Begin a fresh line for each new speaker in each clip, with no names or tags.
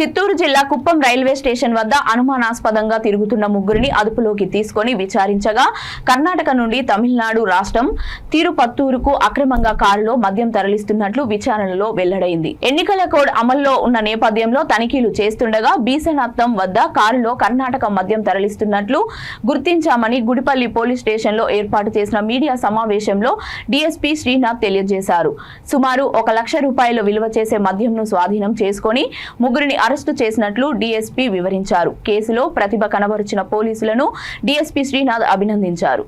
చిత్తూరు జిల్లా Kuppam railway station వద్ద అనుమానాస్పదంగా తిరుగుతున్న ముగ్గురిని అదుపులోకి తీసుకొని విచారించగా కర్ణాటక నుండి తమిళనాడు రాష్ట్రం తిరుపత్తూరుకు అక్రమంగా కారులో మద్యం తరలిస్తున్నట్లు విచారణలో వెల్లడైంది. ఎన్నికల కోడ్ అమల్లో ఉన్న నేపథ్యంలో తనిఖీలు చేస్తుండగా బీసెనత్తం వద్ద కారులో కర్ణాటక మద్యం తరలిస్తున్నట్లు గుర్తించామని గుడిపల్లి పోలీస్ స్టేషన్లో ఏర్పాటు చేసిన మీడియా సమావేశంలో డీఎస్పీ శ్రీనాథ్ తెలియజేశారు. సుమారు 1 లక్ష రూపాయలు విలువ చేసే మద్యంను స్వాధీనం చేసుకుని ముగ్గురిని అరెస్టు చేసినట్లు డీఎస్పీ వివరించారు. కేసులో ప్రతిభ కనబరిచిన పోలీసులను డీఎస్పీ శ్రీనాథ్ అభినందించారు.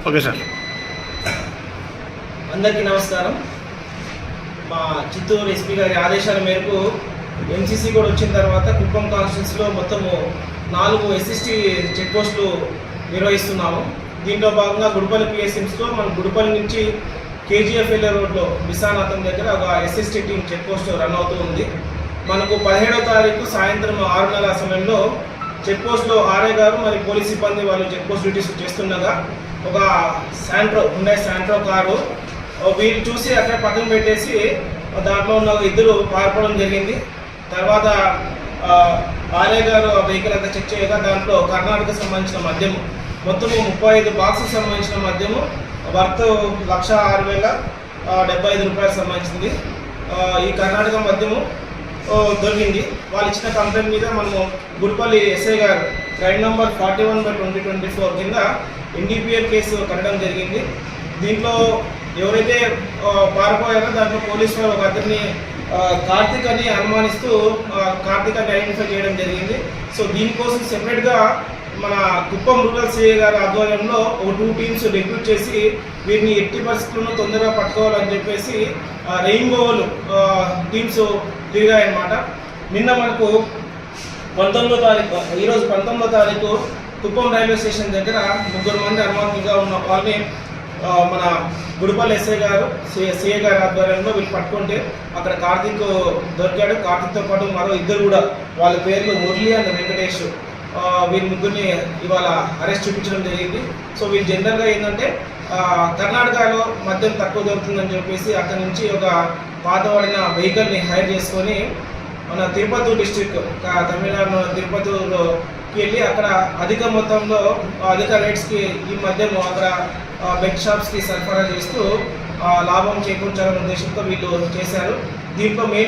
Okay sir.
అందరికీ నమస్కారం. మా చిత్తూరు ఎస్పీ గారి ఆదేశాల మేరకు ఎంసీసీ కూడా వచ్చిన తర్వాత కుప్పం కాన్స్టిట్యూన్సీలో మొత్తము 4 ఎస్ఎస్టీ చెక్ పోస్టులు నిర్వహిస్తున్నాము. దీంట్లో భాగంగా గుడిపల్లి పిఎస్ఎంస్లో మన గుడిపల్లి నుంచి కేజీఎఫ్ఎల్ రోడ్లో విశానాథం దగ్గర ఒక SST team check post run అవుతూ ఉంది. మనకు 17వ తారీఖు సాయంత్రం 6:30 సమయంలో చెక్ పోస్ట్లో ఆర్ఐ గారు మరి పోలీస్ సిబ్బంది వాళ్ళు చెక్ పోస్ట్ డ్యూటీస్ చేస్తుండగా ఒక హుండై శాంట్రో కారు వీళ్ళు చూసి అక్కడ పక్కన పెట్టేసి దాంట్లో ఉన్న 2 పారిపోవడం జరిగింది. తర్వాత ఆర్ఐ గారు ఆ వెహికల్ అంతా చెక్ చేయగా దాంట్లో కర్ణాటకకు సంబంధించిన మద్యము మొత్తము 35 బాక్సులకు సంబంధించిన మద్యము వర్త్ 1,06,075 రూపాయలకు సంబంధించింది. ఈ కర్ణాటక మద్యము దొరికింది. వాళ్ళు ఇచ్చిన కంప్లైంట్ మీద మనము గుడిపల్లి ఎస్ఐ గారు క్రైమ్ నంబర్ 41/2024 కింద ఎన్డీపీఎల్ కేసు కట్టడం జరిగింది. దీంట్లో ఎవరైతే పారిపోయారో దాంట్లో పోలీసు వారు ఒక అతన్ని కార్తిక్ అని అనుమానిస్తూ కార్తిక్ అని ఐడెంటిఫై చేయడం జరిగింది. సో దీనికోసం సెపరేట్గా మన కుప్పం రూరల్ సిఐ గారి ఆధ్వర్యంలో ఒక 2 టీమ్స్ రిక్రూట్ చేసి వీరిని ఎట్టి పరిస్థితుల్లో తొందరగా పట్టుకోవాలని చెప్పేసి రెయిన్బోలు టీమ్స్ తిరిగాయన్నమాట. నిన్న మనకు 19వ తారీఖు ఈరోజు 19వ తారీఖు కుప్పం రైల్వే స్టేషన్ దగ్గర 3 మంది అనుమానంగా ఉన్న వాళ్ళని మన గుడిపల్లి ఎస్ఐ గారు సిఐ గారి ఆధ్వర్యంలో వీళ్ళు పట్టుకుంటే అక్కడ కార్తిక్ దొరికాడు. కార్తిక్తో పాటు మరో 2 కూడా వాళ్ళ పేర్లు మురళి అండ్ వెంకటేష్ వీళ్ళ ముగ్గురిని ఇవాళ అరెస్ట్ చూపించడం జరిగింది. సో వీళ్ళు జనరల్గా ఏంటంటే కర్ణాటకలో మద్యం తక్కువ దొరుకుతుందని చెప్పేసి అక్కడి నుంచి ఒక పాతబడిన వెహికల్ని హైర్ చేసుకొని మన తిరుపతి డిస్ట్రిక్ట్ తమిళనాడు తిరుపతిలోకి వెళ్ళి అక్కడ అధిక మొత్తంలో అధిక రేట్స్కి ఈ మద్యం అక్కడ బెడ్ షాప్స్కి సరఫరా చేస్తూ లాభం చేకూర్చాలనే ఉద్దేశంతో వీళ్ళు చేశారు. దీంట్లో